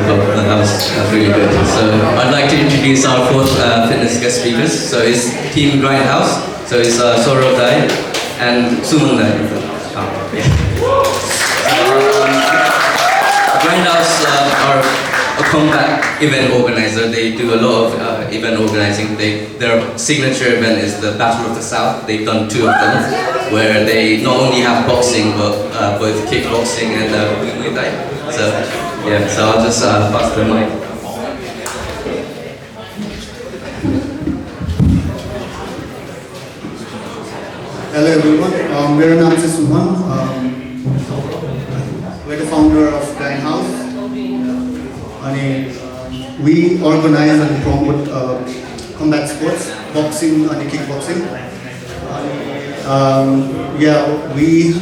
That was really good. So I'd like to introduce our fourth fitness guest speakers. So it's Team Grindhouse. So it's Saurav Dai and Suman Dai. Grindhouse are a combat event organizer. They do a lot of event organizing. Their signature event is the Battle of the South. They've done 2 of them, where they not only have boxing but both kickboxing and Muay Thai. So yeah, so I'll just pass the mic. Hello everyone, मेरा नाम से सुमन. We're the founder of Grindhouse. And we organize and promote combat sports, boxing and kickboxing. Yeah, we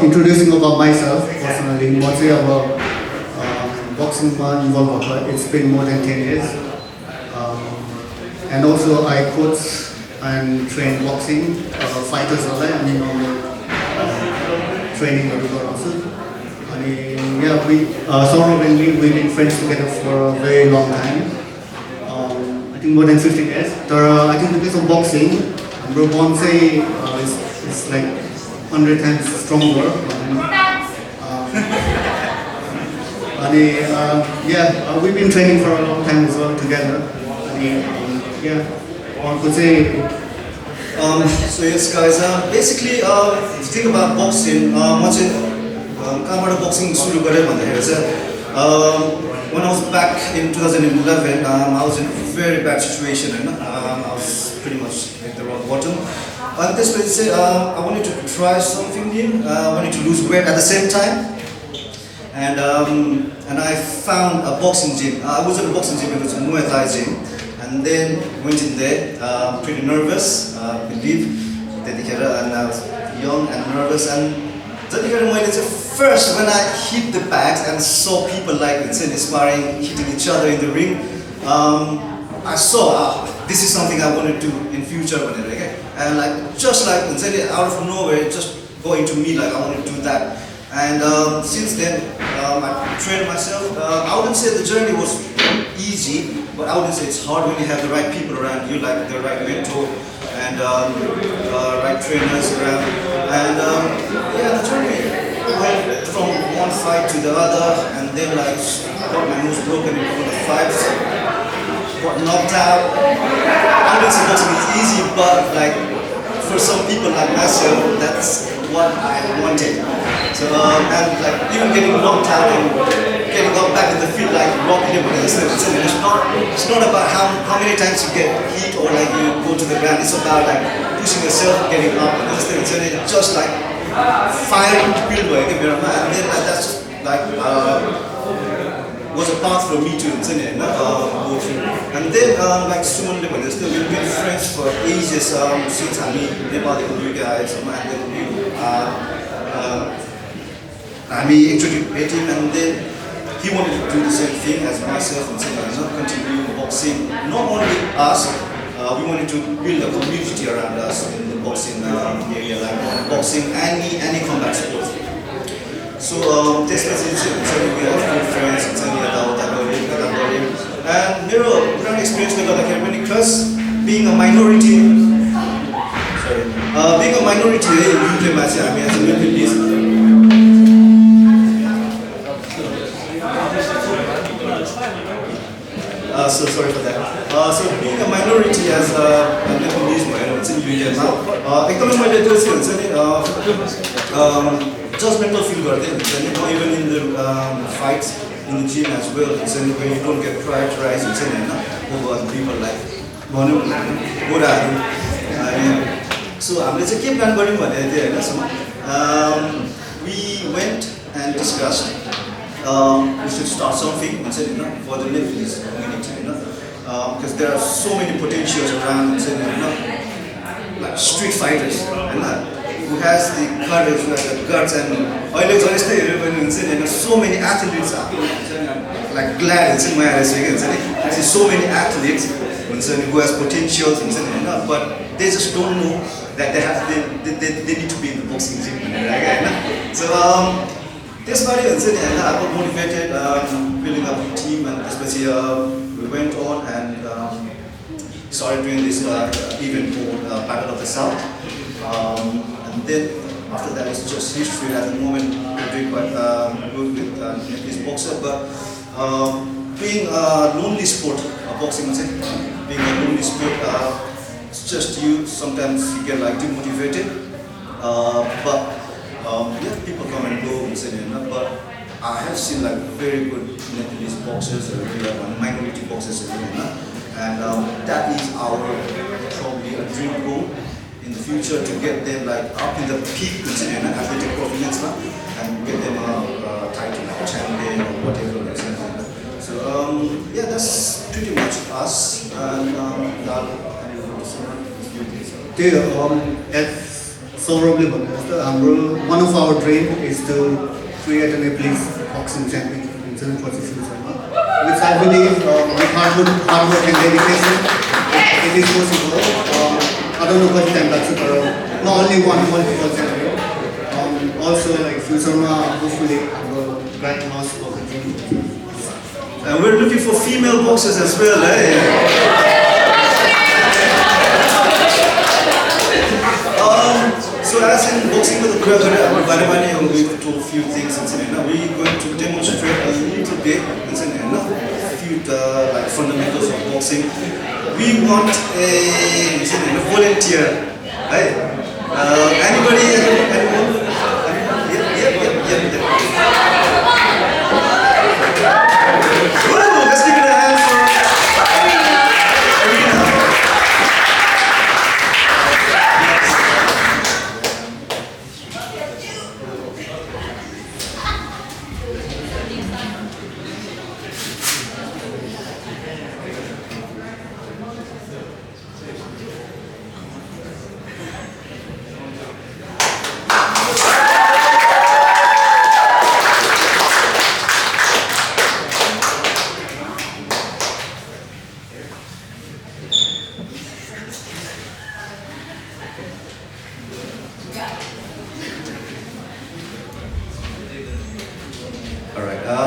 introducing about myself personally. Mostly about boxing involved. It's been more than 10 years. And also I coach and train boxing fighters also. I mean, training also. Yeah, we Saurav and me, we've been friends together for a very long time. I think more than 15 years. I think because of boxing, bro Bonsai is like 100 times stronger. Yeah, we've been training for a long time as well together. Yeah, one could say. So yes, guys. Basically, the thing about boxing, boxing when I was back in 2011, I was in a very bad situation. I was pretty much at the rock bottom. And this way, I wanted to try something new. I wanted to lose weight at the same time. And I found a boxing gym. I was at a boxing gym, it was a Muay Thai gym. And then went in there, pretty nervous, I believe. And I was young and nervous. And first, when I hit the bags and saw people like sparring, hitting each other in the ring, I saw this is something I want to do in future. Okay? And like just like out of nowhere, it just going to me like I want to do that. And since then, I trained myself. I wouldn't say the journey was easy, but I wouldn't say it's hard when you have the right people around you, like the right mentor and right trainers around. And yeah, the journey went from one fight to the other, and then like I got my nose broken in one of the fights, got knocked out. I wouldn't say boxing is easy, but like for some people like myself, that's what I wanted. So and like even getting knocked out and getting up back in the field like rocking him, it's not about how many times you get hit or like you go to the ground. It's about like pushing yourself, getting up, and it's just like firing to build work, and then that's just like was a path for me to go through. And then like Suman we've been friends for ages since I meet Nepali you guys, and then I introduced him, and then he wanted to do the same thing as myself and not continue boxing. Not only us, we wanted to build a community around us in the boxing area, like boxing, any combat sport. So this was we have good friends, and my experience because being a minority, being a minority in UK as a Nepalese. So sorry for that. So being a minority as a Nepalese, it's in UK now. Judgmental feel even in the fights in the gym as well. It's when you don't get prioritized over people like so we went and discussed we should start something for the Nepalese community, because there are so many potentials around, like street fighters, who has the courage, who has the guts, and so many athletes are like glad I see so many athletes who has potentials, but they just don't know that they need to be in the boxing gym. So this body I got motivated. we went on and started doing this event called Battle of the South. And then after that, it's just history. At the moment, we're doing quite good with Nepalese boxer, but being a lonely sport, boxing, being a lonely sport, it's just sometimes you get like demotivated. But yeah, people come and go, but I have seen like very good Nepalese boxers, minority boxers, and that is our probably a dream goal in the future, to get them like up in the peak, athletic performance, and get them a title like champion or whatever. So yeah, that's pretty much us. And as Saurabhले भन्नुभयो हाम्रो one of our dream is to create a Nepalese boxing champion in 747, which I believe with hard work and dedication it is possible. I don't know what time that's not only one, multiple champion. Also like future hopefully grand loss of the dream. And we're looking for female boxers as well, So as in boxing with the crowd, we're going to do a few things. We're going to demonstrate a little bit, a few like fundamentals of boxing. We want a volunteer. Anybody? Anyone? Yep. Let's give it a hand for Arena.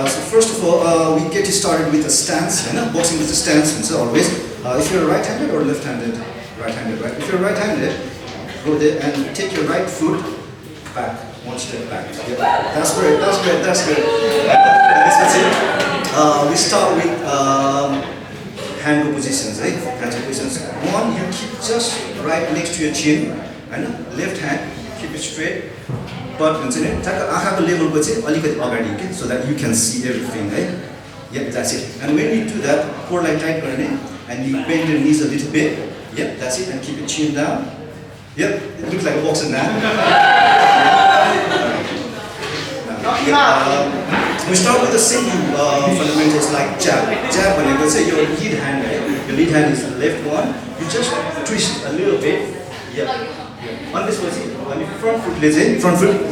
So first of all, we get you started with a stance, boxing with a stance, always. If you're right-handed or left-handed? Right-handed, right? If you're right-handed, go there and take your right foot back, one step back. Yeah. That's great. That's good. That's it. We start with hand positions, Hand positions. One, you keep just right next to your chin, and left hand, keep it straight. But I have a level so that you can see everything, Yep, that's it. And when you do that, core like tight and you bend your knees a little bit. Yep, that's it. And keep your chin down. Yep, it looks like a boxer now. We start with the simple fundamentals like jab. Jab, when you say your lead hand, your lead hand is the left one. You just twist a little bit. Yep. On this one, on your front foot,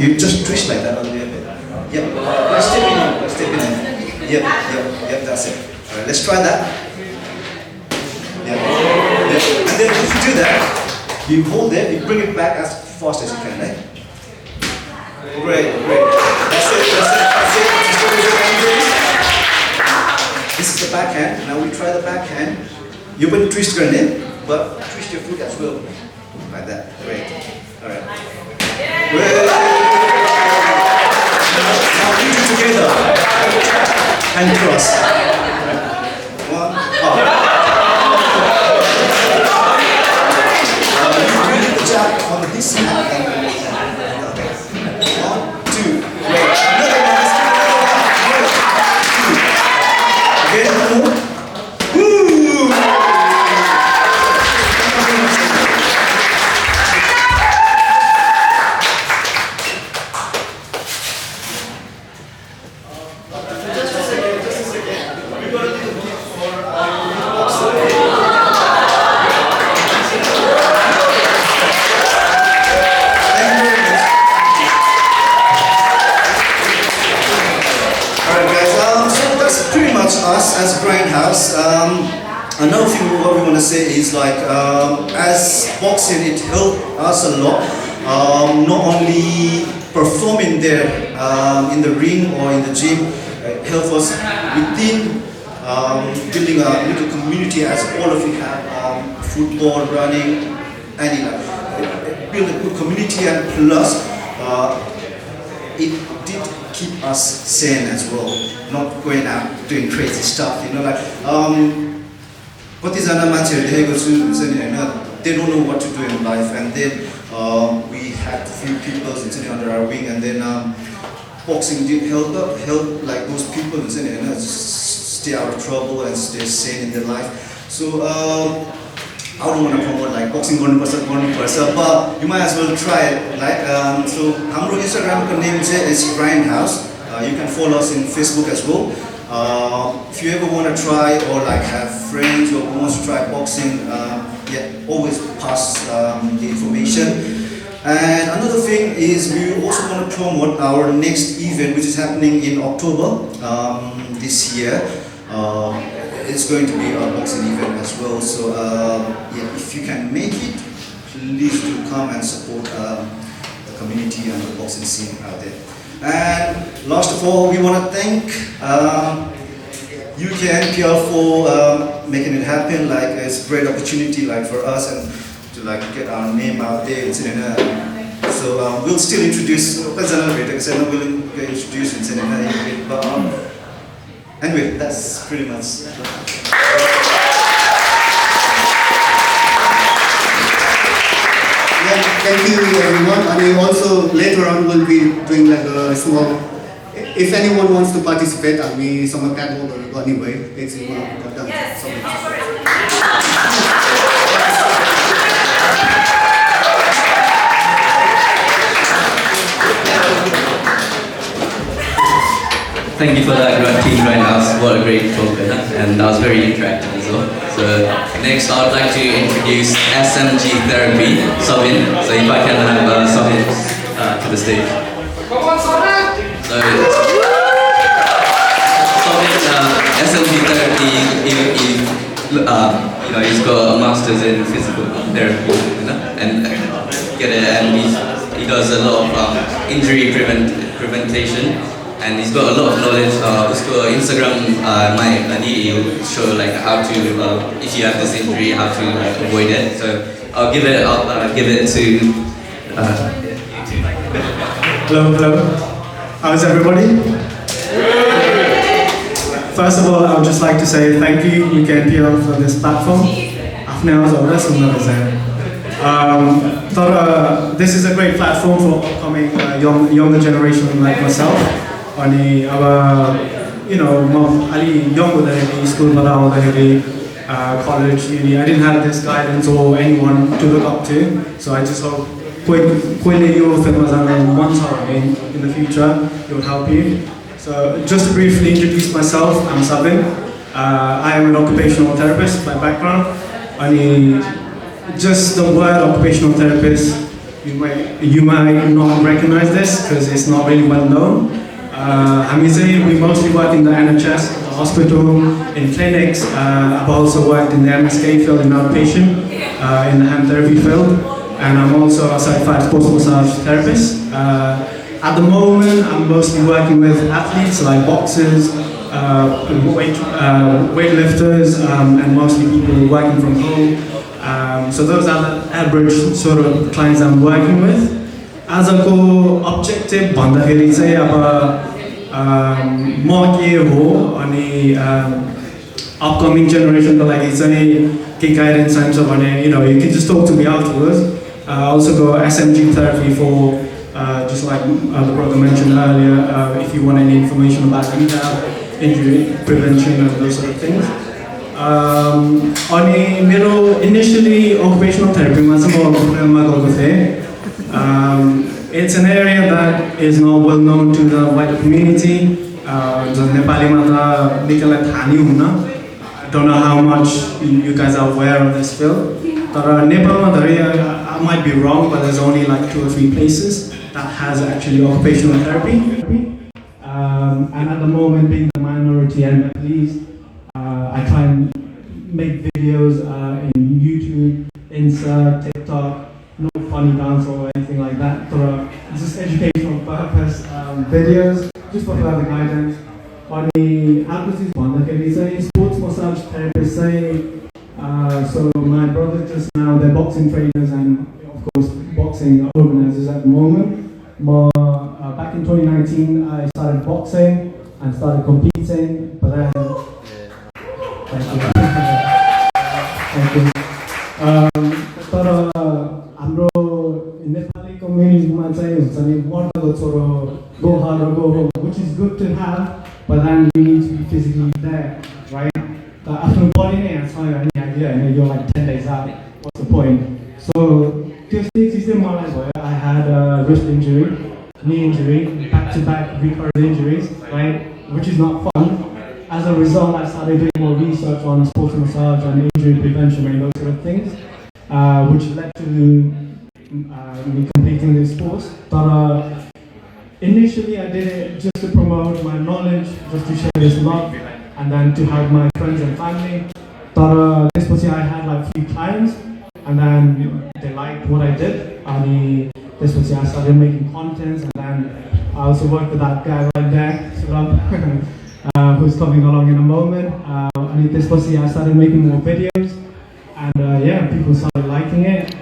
you just twist like that on the other bit. Yep. Step in. Yep, that's it. Alright, let's try that. Yep. And then if you do that, you hold it, you bring it back as fast as you can, Great. That's it. This is the backhand. Now we try the backhand. You will twist your neck, but twist your foot as well. Like that. Great. Alright. Great. Now put it together. And cross. One, up. You do the jab on this hand. One, two. Great. Another one. Again, move. Woo! Us as Grindhouse, another thing what we want to say is like as boxing, it helped us a lot, not only performing there in the ring or in the gym, it helped us within building a little community as all of you have, football, running, any build a good community, and plus it did keep us sane as well, not going out doing crazy stuff, कतिजना मान्छेहरू देखेको छु हुन्छ नि हैन, they don't know what to do in life, and then we had few people हुन्छ नि under our wing, and then boxing did help like those people हुन्छ नि हैन, stay out of trouble and stay sane in their life. So I don't want to promote like boxing गर्नुपर्छ, but you might as well try it, right? So हाम्रो Instagram को name is Grind House. You can follow us in Facebook as well. If you ever want to try or like have friends who wants to try boxing, always pass the information. And another thing is we also want to promote our next event, which is happening in October this year. It's going to be a boxing event as well. So if you can make it, please do come and support the community and the boxing scene out there. And last of all, we want to thank UKNPL for making it happen. Like it's a great opportunity, like for us and to like get our name out there. So we'll still introduce. We'll introduce but anyway, that's pretty much. Thank you everyone. And also later on we'll be doing like a small, if anyone wants to participate, some catwalk or anyway, it's done. Thank you for that team right now. What a great talk, and that was very interactive as well. So next, I would like to introduce Smg Therapy, Sobin. So if I can have Sobin to the stage. So Sobin, Smg Therapy, he's got a master's in physical therapy, and he does a lot of injury preventation. And he's got a lot of knowledge. He's got Instagram, he'll show like how to, if you have this injury, how to avoid it. So I'll give it to. Hello. How's everybody? First of all, I would just like to say thank you, UKNPL, for this platform. This is a great platform for upcoming younger generation like myself. अनि अब म अलि young हुँदाखेरि स्कुलबाट आउँदाखेरि college, uni, I didn't have this guidance or anyone to look up to, so I just hope कोहीले यो फिल्डमा जान मन छ भने in the future it would help you. So just to briefly introduce myself, I'm Sabin. I am an occupational therapist by background. अनि just the word occupational therapist, you might not recognize this because it's not really well known. We mostly work in the NHS, the hospital, in clinics. I've also worked in the MSK field in outpatient, in the hand therapy field, and I'm also a certified sports massage therapist. At the moment, I'm mostly working with athletes like boxers, weightlifters, and mostly people working from home. So those are the average sort of clients I'm working with. As a objective, upcoming generation, guidance, you can just talk to me afterwards. I also go Smg Therapy for, just like the brother mentioned earlier, if you want any information about rehab, injury prevention, and those sort of things. Initially, occupational therapy, it's an area that is not well known to the wider community. Nepali I don't know how much you guys are aware of this field. Nepal, I might be wrong, but there's only like 2 or 3 places that has actually occupational therapy. And at the moment, being the minority and at least, I try and make videos in YouTube, Insta, TikTok. No funny dance or anything like that. Just educational purpose videos, just for further guidance. massage therapist say, so my brothers just now, they're boxing trainers and of course boxing organizers at the moment. But back in 2019, I started boxing and started competing, but then... Thank you. तर हाम्रो Nepali community मा चाहिँ हुन्छ नि मर्दको छोरो go hard or go home, which is good to have, but then you need to be physically there, right? The आफ्नो body नै यहाँ छ भने idea Hahn, you're like 10 days out, what's the point? So त्यो stage चाहिँ मलाई भयो, I had a wrist injury, knee injury, back-to-back recurrent injuries, right? Which is not fun. As a result, I started doing more research on sports massage and injury prevention and those sort of things, which led to me completing this course. But initially, I did it just to promote my knowledge, just to share this love, and then to help my friends and family. But this was I had like 3 clients, and then they liked what I did. And this was I started making contents, and then I also worked with that guy right there, who's coming along in a moment. And this was I started making more videos, and yeah, people started liking it.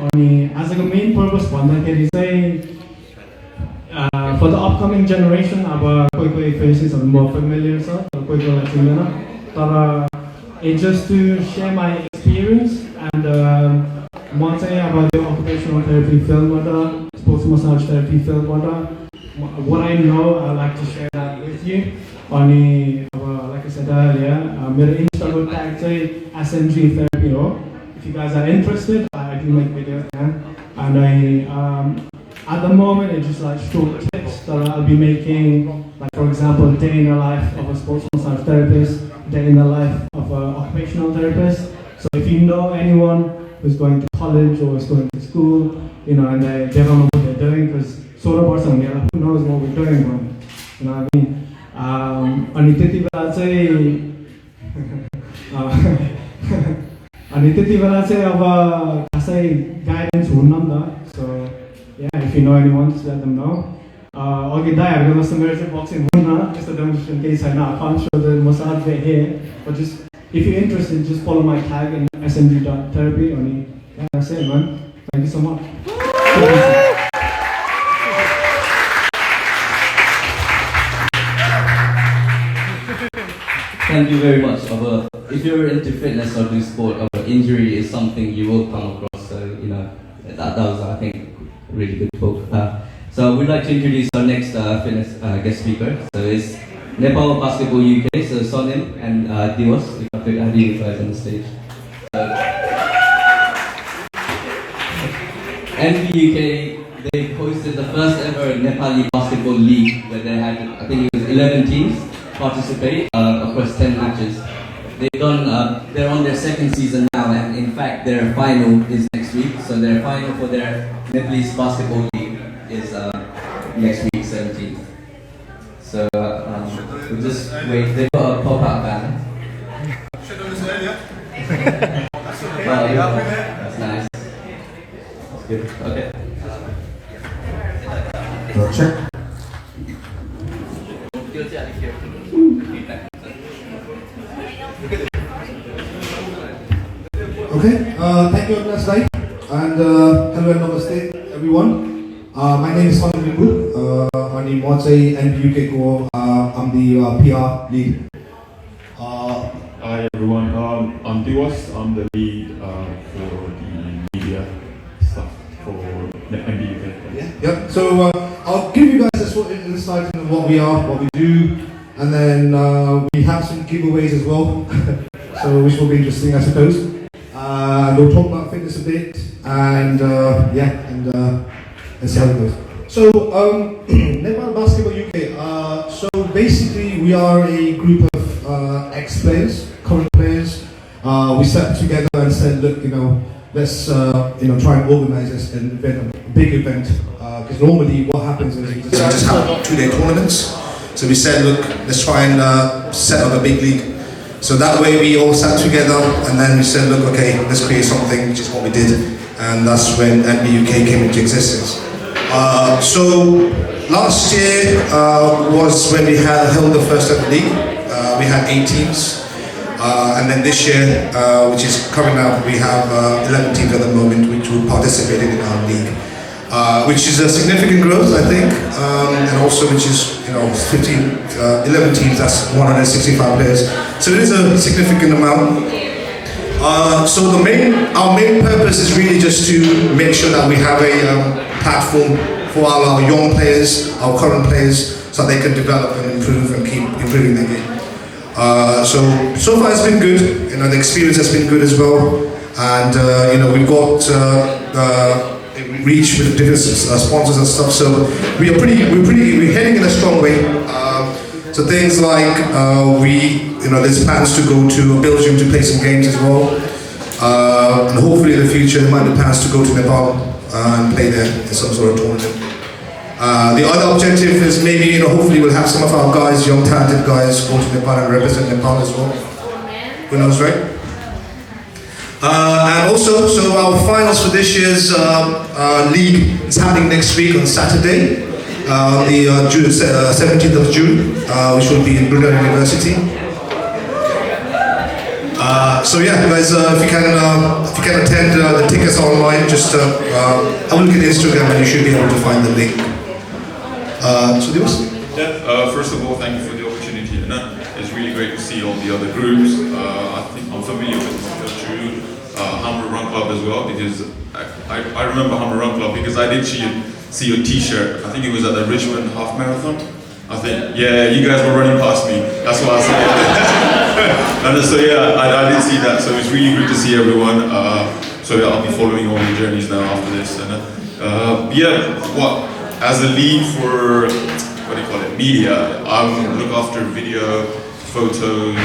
As a main purpose, for the upcoming generation, our faces are more familiar, so it's just to share my experience and once I about the occupational therapy field, sports massage therapy field, what I know, I like to share that with you. Like I said earlier, my Instagram tag say Smg Therapy. If you guys are interested, I do make videos there. And at the moment, it's just like short clips that I'll be making, like for example, day in the life of a sports massage therapist, day in the life of an occupational therapist. So if you know anyone who's going to college or is going to school, and they don't know what they're doing, because sort of person, who knows what we're doing, man? You know what I mean? अनि त्यति बेला चाहिँ अब खासै guidance हुन्न नि त. So yeah, if you know anyone, just let them know. अघि दाइहरुको जस्तो मेरो चाहिँ बक्सिङ हुन्न, त्यस्तो डेमोन्स्ट्रेसन केही छैन. I can't show the massage right here, but just if you're interested, just follow my tag in smg.therapy. अनि yeah, that's it, man. Thank you so much. Thank you very much. If you're into fitness or do sport, injury is something you will come across. So that was, I think, really good talk. So we'd like to introduce our next fitness guest speaker. So it's Nepal Basketball UK. So Sonim and Diwas, we have to have you guys on the stage. NPUK, they hosted the first ever Nepali Basketball League where they had, I think it was 11 teams participate across 10 matches. They're on their second season now, and in fact their final is next week. So their final for their Nepalese Basketball League is next week, 17th. So we'll just wait. They've got a pop-out banner. That's nice. That's good. Okay. Check. Okay, thank you, Agnes, and hello and namaste, everyone. My name is Smg Therapy. I'm the PR lead. Hi everyone, I'm Diwas. I'm the lead for the media stuff for NPUK. Yeah. So I'll give you guys a sort of insight into what we are, what we do, and then we have some giveaways as well, so which will be interesting, I suppose. We'll talk about fitness a bit, and let's see how it goes. So, Nepal Basketball UK. So basically, we are a group of ex-players, current players. We sat together and said, look, let's try and organize this event, a big event. Because normally, what happens is we just have 2-day tournaments. So we said, look, let's try and set up a big league. So that way we all sat together and then we said, look, okay, let's create something, which is what we did. And that's when NPUK came into existence. So last year was when we held the first ever league. We had 8 teams. And then this year, which is coming up, we have 11 teams at the moment which will participate in our league, which is a significant growth, I think, and also which is 11 teams. That's 165 players. So it is a significant amount. So our main purpose is really just to make sure that we have a platform for all our young players, our current players, so they can develop and improve and keep improving their game. So far it's been good. The experience has been good as well, and we've got reach with different sponsors and stuff. So we're heading in a strong way. So things like there's plans to go to Belgium to play some games as well, and hopefully in the future there might be plans to go to Nepal and play there in some sort of tournament. The other objective is maybe hopefully we'll have some of our guys, young talented guys, go to Nepal and represent Nepal as well. Who knows, right? And also, so our finals for this year's league is happening next week on Saturday. The 17th of June, which will be in Brunel University. So yeah, guys, if you can attend, the tickets are online. Just have a look at Instagram, and you should be able to find the link. So first of all, thank you for the opportunity. It's really great to see all the other groups. I think I'm familiar with Hammer Run Club as well, because I remember Hammer Run Club because I did see your t-shirt. I think it was at the Richmond Half Marathon. I think, yeah, you guys were running past me. That's why I said it. And so yeah, I did see that. So it's really good to see everyone. So yeah, I'll be following all your journeys now after this. And as a lead for media, I look after video, photos,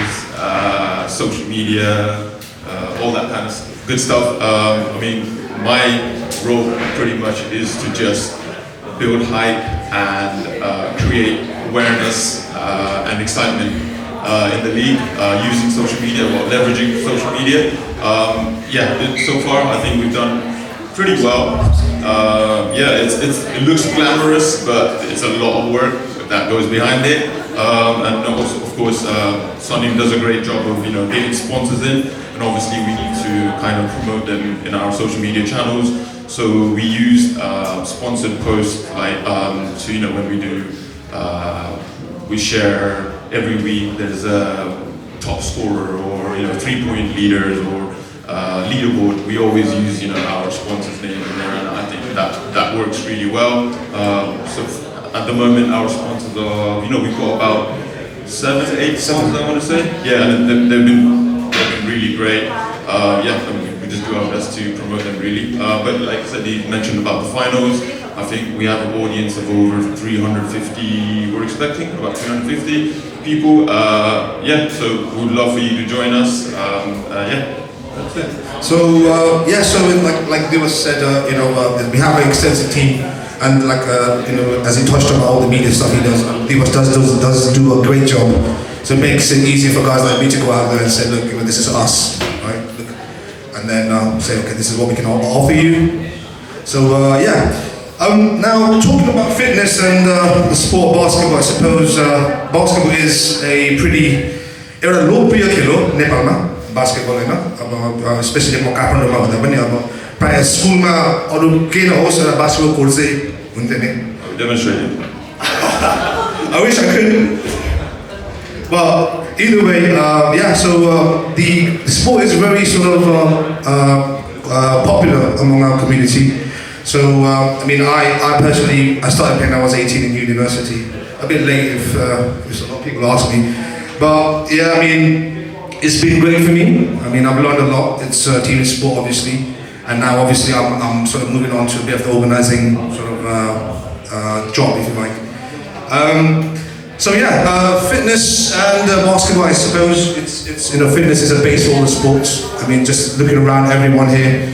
social media, all that kind of good stuff. My role pretty much is to just build hype and create awareness and excitement in the league using social media, leveraging social media. So far I think we've done pretty well. It looks glamorous, but it's a lot of work that goes behind it. And also, of course, Sunny does a great job of getting sponsors in, and obviously we need to kind of promote them in our social media channels. So we use sponsored posts, like when we do, we share every week. There's a top scorer or 3-point leaders or leaderboard. We always use our sponsors' name in there, and I think that works really well. So at the moment, our sponsors are we've got about 7 to 8 sponsors, I want to say. Yeah, and they've been really great. We just do our best to promote them really. But like I said, he mentioned about the finals. I think we have an audience of over 350. We're expecting about 350 people. So we'd love for you to join us. That's it. So like Diwas said, we have an extensive team, and as he touched on all the media stuff he does, Diwas does do a great job. So it makes it easier for guys like me to go out there and say, look, this is us, right? Look. And then say, okay, this is what we can offer you. So now talking about fitness and the sport of basketball, I suppose basketball is a pretty लोकप्रिय खेल हो नेपालमा basketball हैन specially म काठमाडौँमा हुँदा पनि प्राय स्कुलमा अरु के नहोस् बास्केटबल कोर्ट चाहिँ हुन्थ्यो नि demonstrating. I wish I could. But either way, so the sport is very sort of popular among our community. So I personally started playing when I was 18 in university. A bit late if a lot of people ask me. But it's been great for me. I've learned a lot. It's a team sport, obviously, and now obviously I'm sort of moving on to a bit of the organising sort of job, if you like. Fitness and basketball, I suppose it's fitness is a base for all the sports. Just looking around, everyone here,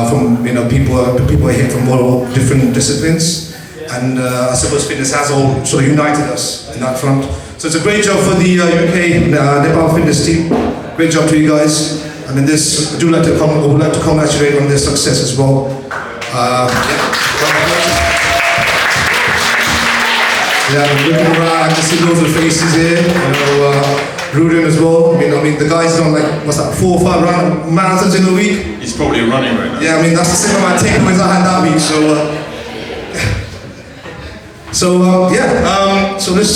from people are here from all different disciplines, and I suppose fitness has all sort of united us in that front. So it's a great job for the UKNPL FITNESS team. Great job to you guys. I would like to congratulate on their success as well. Looking around, I can see loads of faces here. Rudin as well. I mean, the guy's done like, what's that, 4 or 5 round marathons in a week. He's probably running right now. Yeah, I mean, that's the same amount of takeaways I had that week, so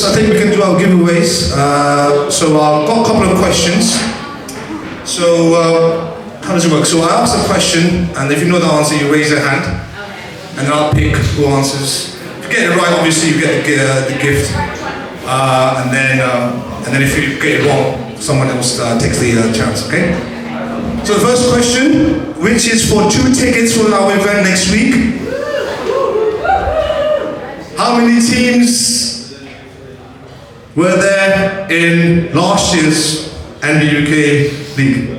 I think we can do our giveaways. So I've got a couple of questions. So, how does it work? So I ask a question, and if you know the answer, you raise your hand, and then I'll pick who answers. If you get it right, obviously you get the gift, and then if you get it wrong, someone else takes the chance. Okay. So the first question, which is for 2 tickets for our event next week. How many teams were there in last year's NBUK League?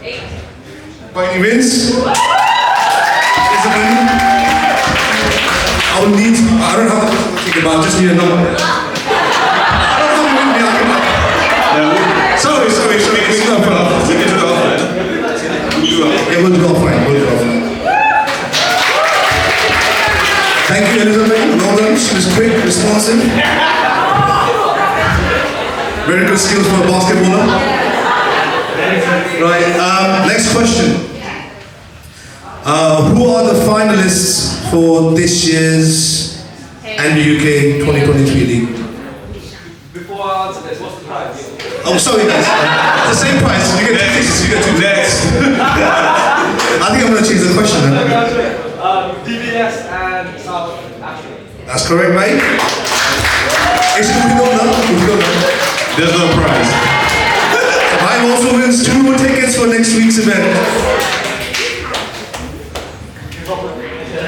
8. By any wins? I don't have to think about, just need a number. Sorry. We'll do offline. Thank you, Elizabeth. Well done. She was quick, responsive. Very good skills for a basketballer. Right, next question. Who are the finalists for this year's NBUK 2023 League? Before I answer this, what's the prize? Oh, sorry guys. It's the same price. You get 2 tickets. You get 2 next. I think I'm going to change the question then. DBS and South Africa. That's correct, mate. We don't know. There's no prize. Mine also wins 2 more tickets for next week's event.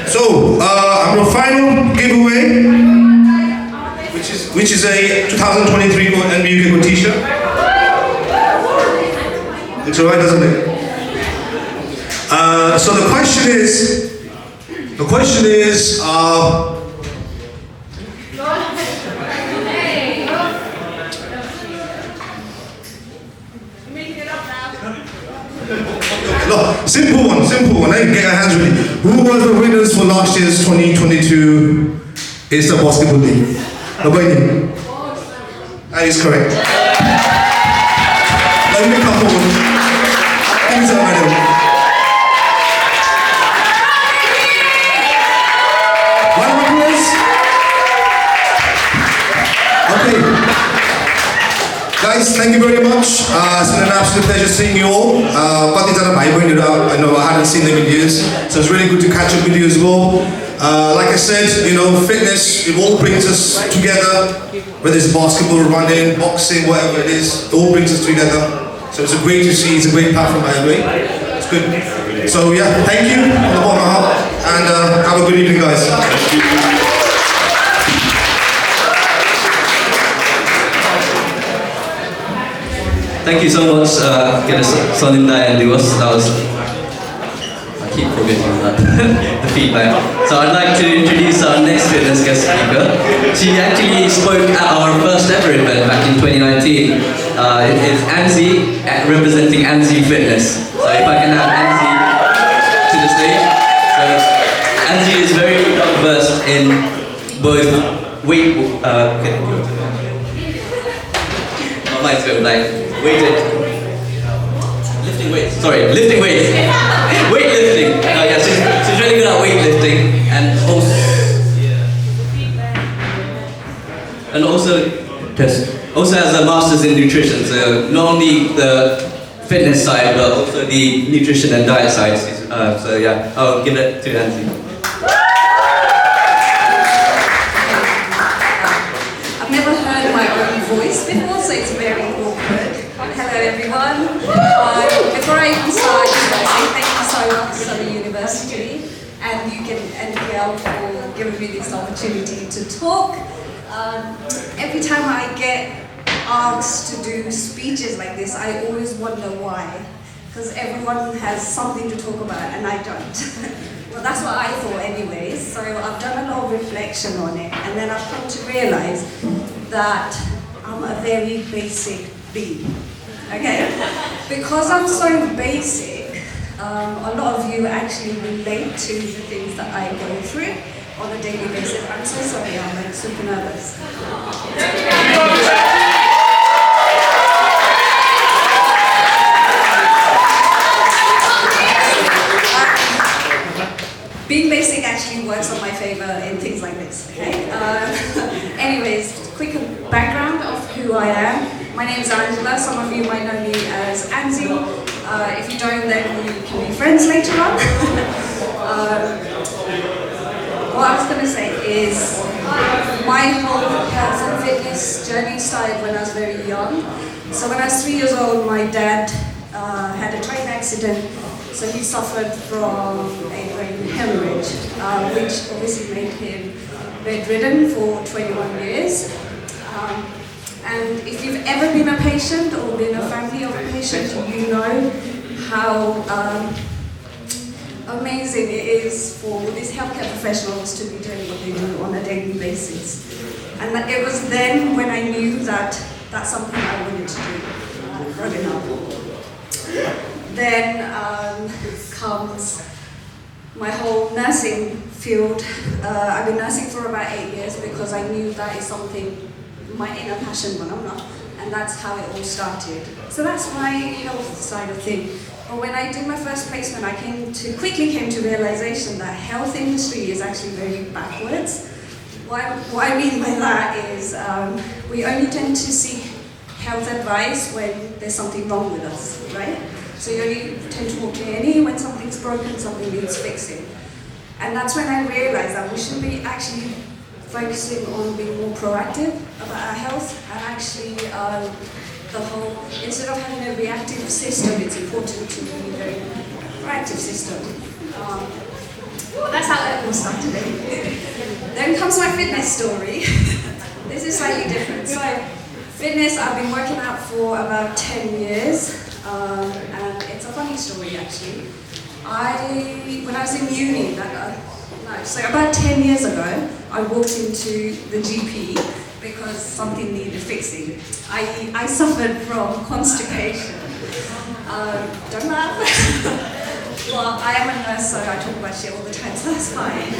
So, our final giveaway, which is a 2023 NBUK t-shirt. It's alright, doesn't it? So the question is, no, simple one. Get your hands ready. Who was the winners for last year's 2022 Acer Basketball League? Nobody. That is correct. Let me come forward. Give me some madam. Guys, thank you very much. It's been an absolute pleasure seeing you all. I know I hadn't seen them in years, so it's really good to catch up with you as well. Like I said, fitness, it all brings us together, whether it's basketball, running, boxing, whatever it is, it all brings us together. So it's great to see, it's a great platform by the way. It's good. So yeah, thank you from the bottom of my heart, and have a good evening, guys. Thank you so much, Soninda and Diwas. I keep forgetting that, the feedback. So I'd like to introduce our next fitness guest speaker. She actually spoke at our first ever event back in 2019. It is Anzi, representing Anzi Fitness. So if I can have Anzi to the stage. So Anzi is very well versed in both weight, my mind's going blank. Lifting weights. Weightlifting. Yeah, she's really good at weightlifting, and also has a master's in nutrition. So not only the fitness side, but also the nutrition and diet side. So yeah, I'll give it to Nancy. I've never heard my own voice before, so it's very awkward. Hello everyone. Before I even start, I just want to say thank you so much to Surrey University and UKNPL for giving me this opportunity to talk. Every time I get asked to do speeches like this, I always wonder why. Because everyone has something to talk about and I don't. Well, that's what I thought anyways. So I've done a lot of reflection on it, and then I've come to realize that I'm a very basic being. Okay? Because I'm so basic, a lot of you actually relate to the things that I go through on a daily basis. I'm so sorry, I'm like super nervous. my favor in things like this, okay? Anyways, quick background of who I am. My name is Angela. Some of you might know me as Anzi. If you don't, then we can be friends later on. What I was going to say is my whole health and fitness journey started when I was very young. So when I was 3 years old, my dad had a train accident. So he suffered from a brain hemorrhage, which obviously made him bedridden for 21 years. And if you've ever been a patient or been a family of a patient, you know how amazing it is for these healthcare professionals to be doing what they do on a daily basis. And that it was then when I knew that that's something I wanted to do growing up. Then comes my whole nursing field. I've been nursing for about 8 years because I knew that is something, my inner passion, and that's how it all started. So that's my health side of things. But when I did my first placement, I quickly came to realization that health industry is actually very backwards. What I mean by that is we only tend to seek health advice when there's something wrong with us, right? So you only tend to walk to A&E when something's broken, something needs fixing. And that's when I realized that we should be actually focusing on being more proactive about our health and actually instead of having a reactive system, it's important to be a very proactive system. That's how it all started. Then comes my fitness story. This is slightly different. So fitness, I've been working out for about 10 years. And it's a funny story actually. When I was in uni, so about 10 years ago, I walked into the GP because something needed fixing. I suffered from constipation. Don't laugh. Well, I am a nurse, so I talk about shit all the time, so that's fine.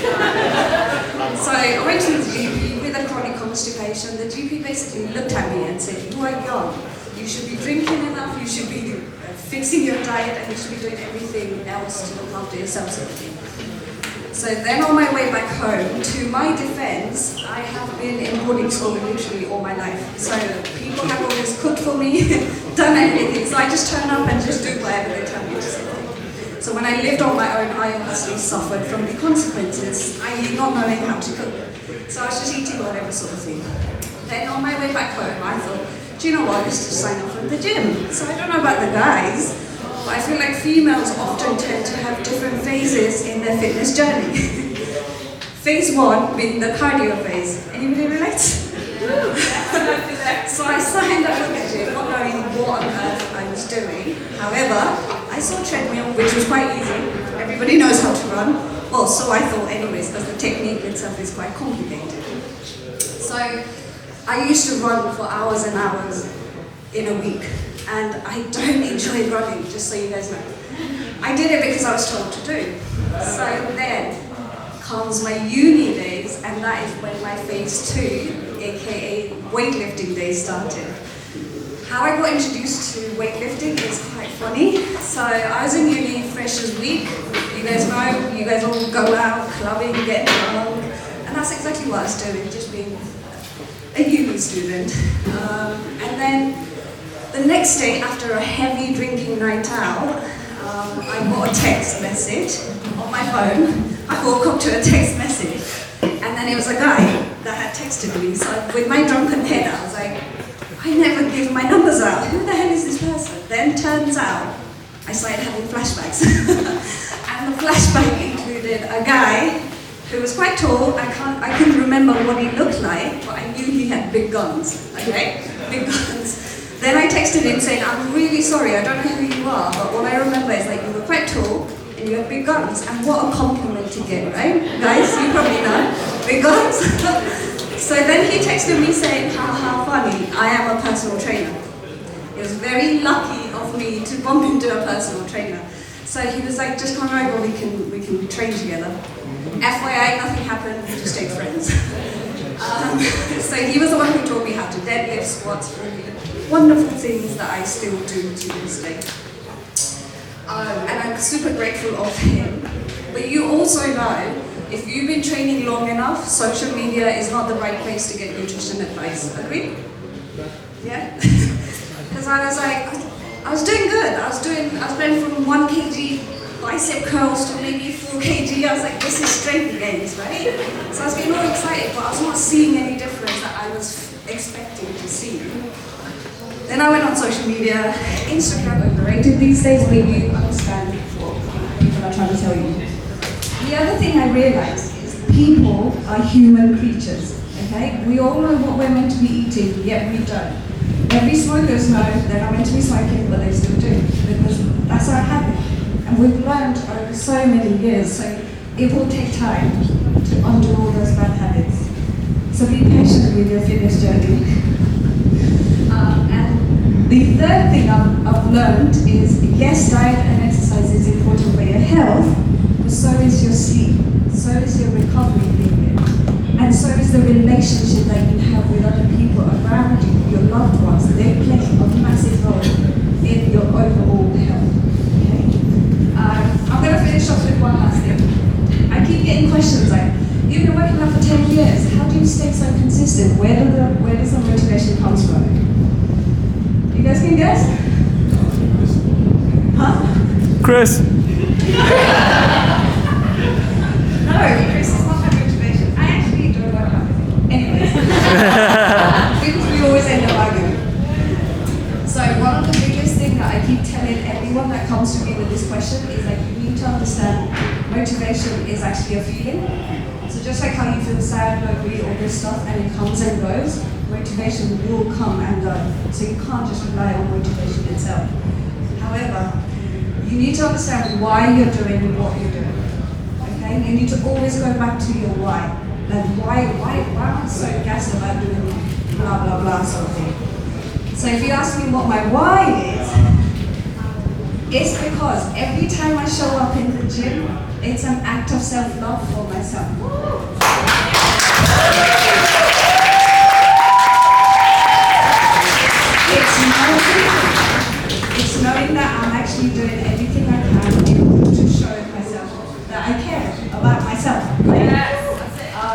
So I went to the GP with a chronic constipation. The GP basically looked at me and said, "You are young. You should be drinking enough, you should be fixing your diet, and you should be doing everything else to look after yourself," sort of thing. So then on my way back home, to my defense, I have been in boarding school literally all my life. So people have always cooked for me, done everything, so I just turn up and just do whatever they tell me to do. So when I lived on my own, I obviously suffered from the consequences, i.e. not knowing how to cook. So I was just eating whatever sort of thing. Then on my way back home, I thought, do you know what, let's just sign up for the gym. So I don't know about the guys, but I feel like females often tend to have different phases in their fitness journey. Phase 1 being the cardio phase. Anybody relate? So I signed up for the gym, not knowing what on earth I was doing. However, I saw a treadmill, which was quite easy. Everybody knows how to run. Well, so I thought anyways, because the technique itself is quite complicated. So I used to run for hours and hours in a week, and I don't enjoy running, just so you guys know. I did it because I was told to do. So then comes my uni days, and that is when my phase 2, aka weightlifting days, started. How I got introduced to weightlifting is quite funny. So I was in uni, freshers week. You guys know, you guys all go out clubbing, get drunk, and that's exactly what I was doing, just being a uni student. And then the next day, after a heavy drinking night out, I got a text message on my phone. I woke up to a text message, and then it was a guy that had texted me. So with my drunken head, I was like, I never give my numbers out. Who the hell is this person? Then turns out, I started having flashbacks. And the flashback included a guy who was quite tall. I couldn't remember what he looked like, but I knew he had big guns, okay? Big guns. Then I texted him saying, I'm really sorry, I don't know who you are, but what I remember is that you were quite tall and you had big guns. And what a compliment to get, right? Guys, you probably know. Big guns. So then he texted me saying, how funny, I am a personal trainer. It was very lucky of me to bump into a personal trainer. So he was like, just come over, we can train together. FYI, nothing happened, we just stayed friends. So he was the one who taught me how to deadlift, squats, really wonderful things that I still do to this day. And I'm super grateful of him. But you also know, if you've been training long enough, social media is not the right place to get nutrition advice. Agree? Yeah? Because I was like, I was doing good. I was going from 1 kg bicep curls to maybe 4 kg. I was like, this is strength gains, right? So I was getting all excited, but I was not seeing any difference that I was expecting to see. Then I went on social media. Instagram overrated these days, but you understand what people are trying to tell you. The other thing I realized is people are human creatures, okay? We all know what we're meant to be eating, yet we don't. Every smokers know they're not meant to be smoking, but they still do, because that's our habit. And we've learned over so many years, so it will take time to undo all those bad habits. So be patient with your fitness journey. And the third thing I've learned is, yes, diet and exercise is important for your health, but so is your sleep, so is your recovery period, and so is the relationship that you have with other people around you, your loved ones. They play a massive role in your overall health. Okay? I'm going to finish off with one last thing. I keep getting questions like, you've been working out for 10 years, how do you stay so consistent? Where does the motivation come from? You guys can guess? Huh? Chris. No, Chris is not my motivation. I actually don't work out with him. Anyways. Because we always end up arguing. So one of the biggest things that I keep telling everyone that comes to me with this question is that you need to understand motivation is actually a feeling. So just like how you feel sad, lonely, all this stuff, and it comes and goes, motivation will come and go. So you can't just rely on motivation itself. However, you need to understand why you're doing what you're doing. Okay? You need to always go back to your why. Like why am I so gassed about doing blah blah blah sort of thing. So if you ask me what my why is, it's because every time I show up in the gym, it's an act of self-love for myself. It's knowing that I'm actually doing everything I can in order to show myself that I care about myself.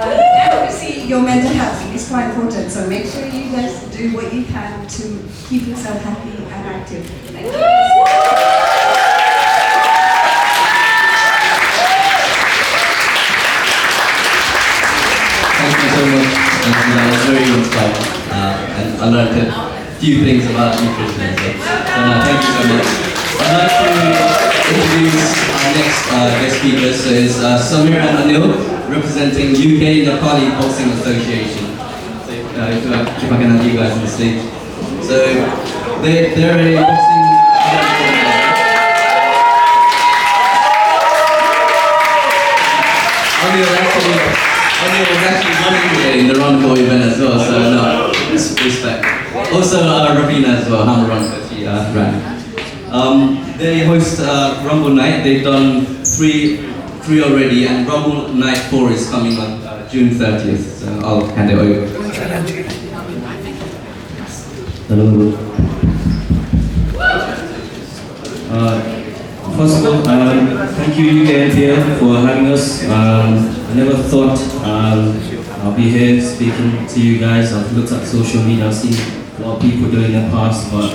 And obviously your mental health is quite important, so make sure you guys do what you can to keep yourself happy and active. Thank you. Thank you so much, and I was very inspired, and I learned a few things about nutrition and stuff. So thank you so much. I'd like to introduce our next guest speaker. So it's Samir and Anil, representing UK Nepali Boxing Association. So if I can have you guys on the stage. So they're a boxing Anil was actually running today in the Run For event as well, so no, respect. Also Ravina as well, I'm a run coach, she ran. They host Rumble Night, they've done three already, and Rumble Night 4 is coming on June 30th, so I'll hand it over. Hello. First of all, thank you UKNPL for having us. I never thought I'll be here speaking to you guys. I've looked at social media, I've seen a lot of people doing in the past, but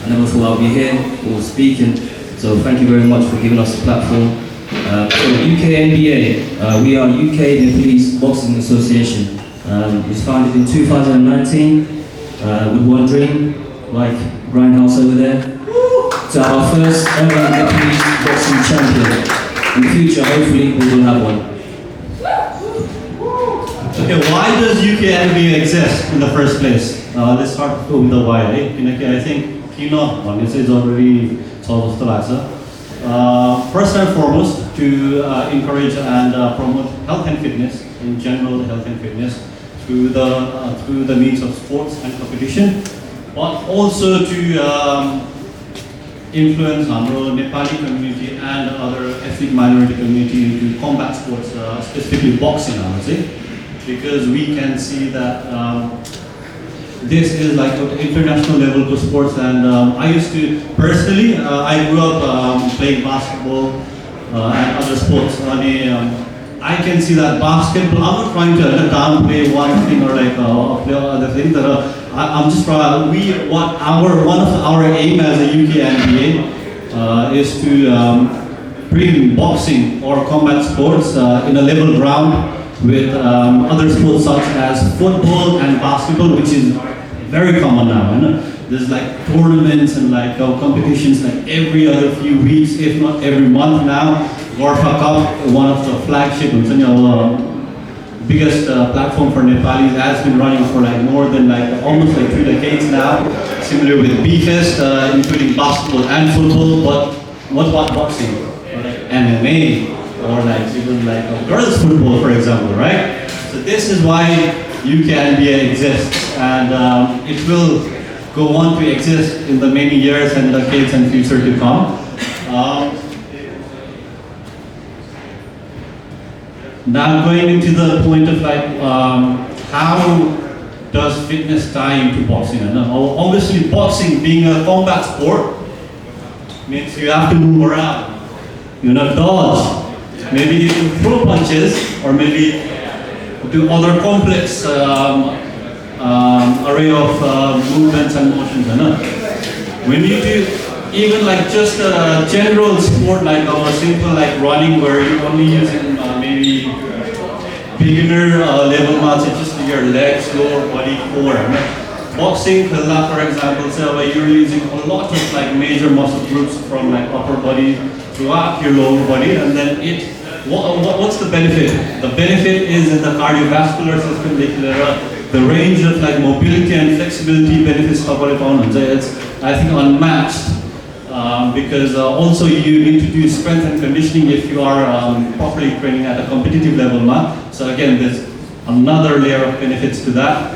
I never thought I'll be here or speaking. So thank you very much for giving us the platform. So UKNPL, we are UK Nepali Boxing Association. It was founded in 2019 with one dream, like Grindhouse over there, to our first ever Nepalese boxing champion. In the future, hopefully, we will have one. Okay, why does UKNPL exist in the first place? Let's start with the why. I think Kino is already told us. First and foremost, to encourage and promote health and fitness, in general health and fitness, through the means of sports and competition, but also to influence our Nepali community and other ethnic minority community into combat sports, specifically boxing, I would say, because we can see that this is like an international level of sports. And I used to, personally, I grew up playing basketball and other sports. I can see that basketball. I'm not trying to downplay one thing or like play other things. I'm just trying. One of our aim as a UKNPA is to bring boxing or combat sports in a level ground with other sports such as football and basketball, which is very common now. You know? There's like tournaments and like competitions like every other few weeks, if not every month now. Gorfa Cup, one of the flagship, biggest platform for Nepalis, has been running for like more than like almost like 2 decades now. Similar with B-Fest, including basketball and football. But what about boxing or like MMA or like even like girls football, for example, right? So this is why UKNPL exists, and it will go on to exist in the many years and decades and future to come. Now going into the point of like, how does fitness tie into boxing? And obviously boxing being a combat sport means you have to move around, dodge, maybe you can throw punches or maybe do other complex array of movements and motions. When you do even like just a general sport like our simple like running where you're only using maybe beginner level muscles, just your legs, lower body, core. Boxing, for example, so where you're using a lot of like major muscle groups from like upper body throughout your lower body, and then what's the benefit? The benefit is in the cardiovascular system, the range of like mobility and flexibility benefits. It's I think unmatched. Because also you need to do strength and conditioning if you are properly training at a competitive level now. So again, there's another layer of benefits to that.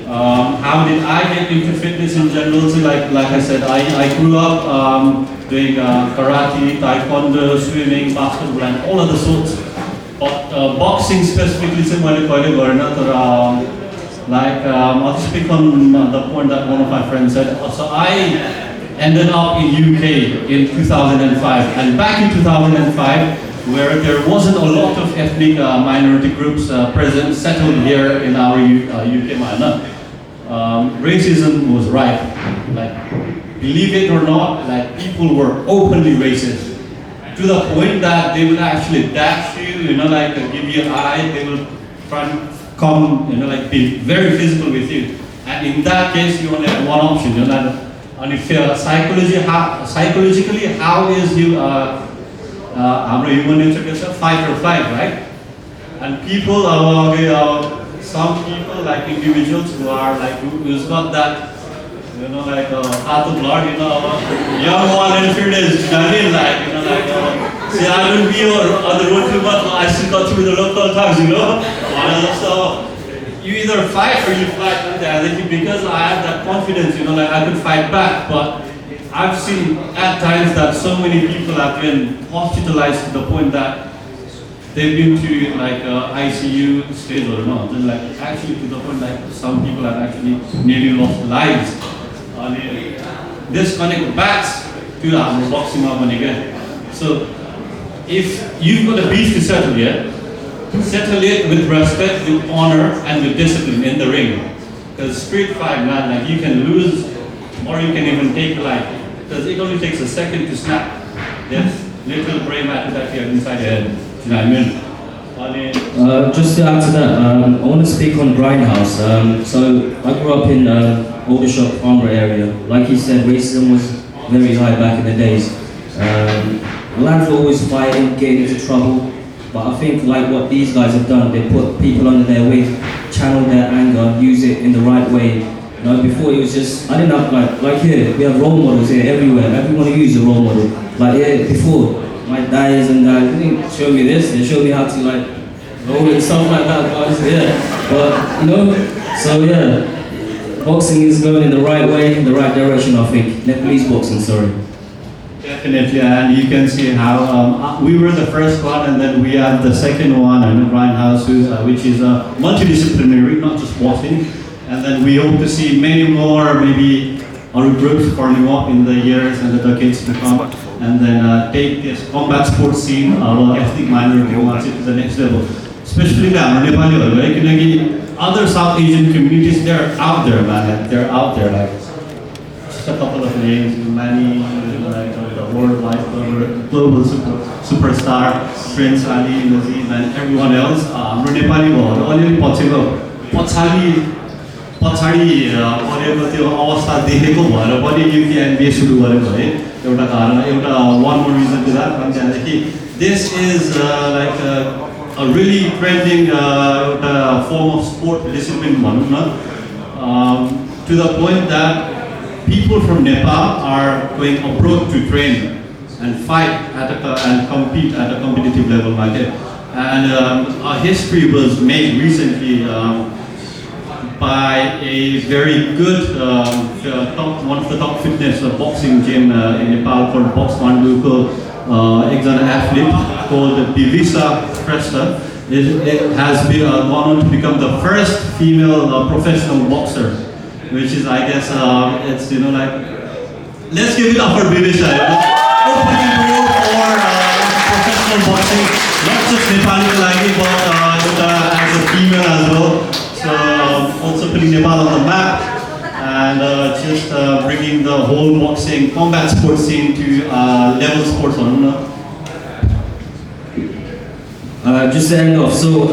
How did I get into fitness in general? So like I said, I grew up doing karate, taekwondo, swimming, basketball, and all of the sorts. But boxing specifically, I'll speak on the point that one of my friends said. So I ended up in UK in 2005, and back in 2005, where there wasn't a lot of ethnic minority groups present, settled here in our UK minor, racism was rife. Like, believe it or not, like people were openly racist, to the point that they would actually dash you, give you an eye, they will try and come, be very physical with you. And in that case, you only have one option, and if psychologically, how is you, human nature gets a fight or flight, right? And people, some people, like individuals who are like, who's got that, heart of blood, young one and fitness, see, I don't be on the road too much, I still got through the local times, so you either fight or you fight. I think because I have that confidence, I could fight back. But I've seen at times that so many people have been hospitalized to the point that they've been to like ICU stage or not. And like actually to the point that some people have actually nearly lost lives. This connects back to the boxing again. So if you've got a beef to settle here, settle it with respect, with honor, and with discipline in the ring. Because street fight, man, like you can lose or you can even take life. Because it only takes a second to snap. There's little brain matter that you have inside your head. You know what I mean? Just to add to that, I want to speak on Grindhouse. So I grew up in Aldershot, Farnborough area. Like he said, racism was very high back in the days. Lads were always fighting, getting into trouble. But I think like what these guys have done, they put people under their wing, channel their anger, use it in the right way. Before it was just, I didn't have like here, we have role models here everywhere. Everyone use a role model. Like here before, my dads and dads, they didn't show me this, they showed me how to like roll and stuff like that. But so yeah, boxing is going in the right way, in the right direction, I think. Nepalese boxing, sorry. Definitely, and you can see how we were the first one, and then we have the second one, and Grindhouse, which is multidisciplinary, not just boxing. And then we hope to see many more, maybe other groups forming up in the years and the decades to come. and then take this combat sports scene, ethnic minority to the next level. Especially the Nepali, like other South Asian communities, they're out there, man. They're out there, like just a couple of names, many, like the worldwide global superstar, Prince Ali, Nazim, and everyone else. Nepali already परेको त्यो अवस्था देखेको भएर पनि UKNPA सुरु गरेको है एउटा कारण एउटा one more reason to that भनेदेखि this is like a really trending form of sport discipline भनौँ न to the point that people from Nepal are going abroad to train and fight and compete at a competitive level like it. And a history was made recently by a very good, one of the top fitness boxing gym in Nepal called Box Manduko, an athlete called Bivisa Cresta. It has been gone on to become the first female professional boxer, which is, I guess, it's like, let's give it up for Bivisa. Opening door for professional boxing, not just Nepali but as a female as well. So also putting Nepal on the map and just bringing the whole boxing combat sports scene to level sports on. Just to end off, so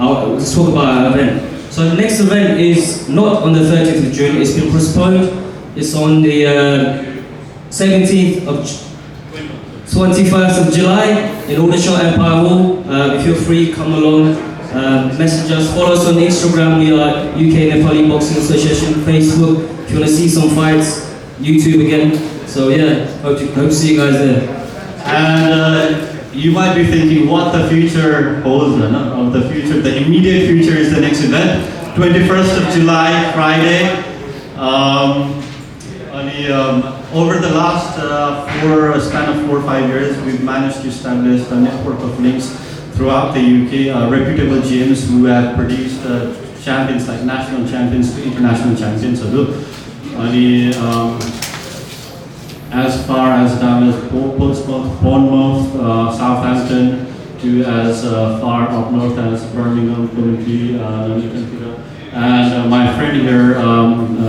I'll just talk about our event. So the next event is not on the 30th of June, it's been postponed. It's on the 17th of 21st of July in Aldershot Empire Hall. If you're free, come along. Message us, follow us on Instagram, we are UK Nepali Boxing Association, Facebook, if you want to see some fights, YouTube again. So yeah, hope to see you guys there. And you might be thinking what the future holds, of the future. The immediate future is the next event, 21st of July, Friday. Over the last span of 4 or 5 years, we've managed to establish a network of links throughout the UK, reputable gyms who have produced champions like national champions to international champions. As far as down as Portsmouth, Bournemouth, Southampton, to as far up north as Birmingham, Coventry, and my friend here,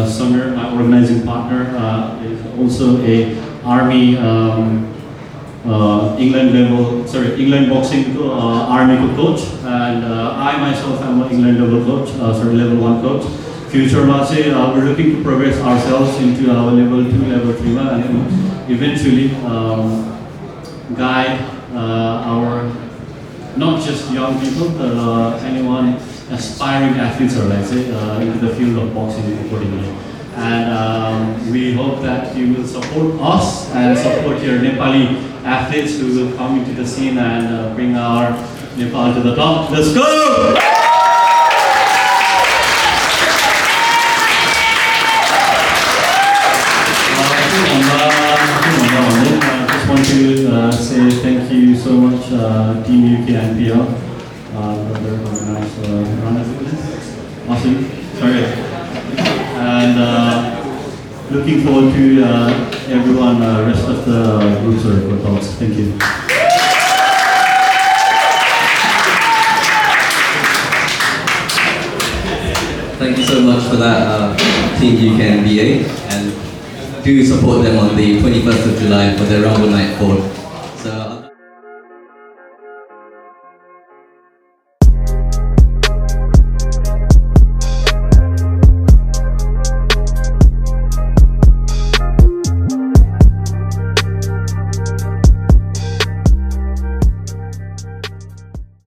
Summer, my organizing partner, is also a Army England boxing Army coach, and I myself am an England level coach, level 1 coach. Future we're looking to progress ourselves into our level 2, level 3, and eventually guide our not just young people, but anyone aspiring athletes, or let's say, into the field of boxing accordingly. And we hope that you will support us and support your Nepali athletes who will come into the scene and bring our Nepal to the top. Let's go! I just want to say thank you so much, Team UKNPL. Awesome. Sorry. And looking forward to everyone, rest of the groups or talks. Thank you. Thank you so much for that, Team UKNPA, and do support them on the 21st of July for their Rumble Night 4.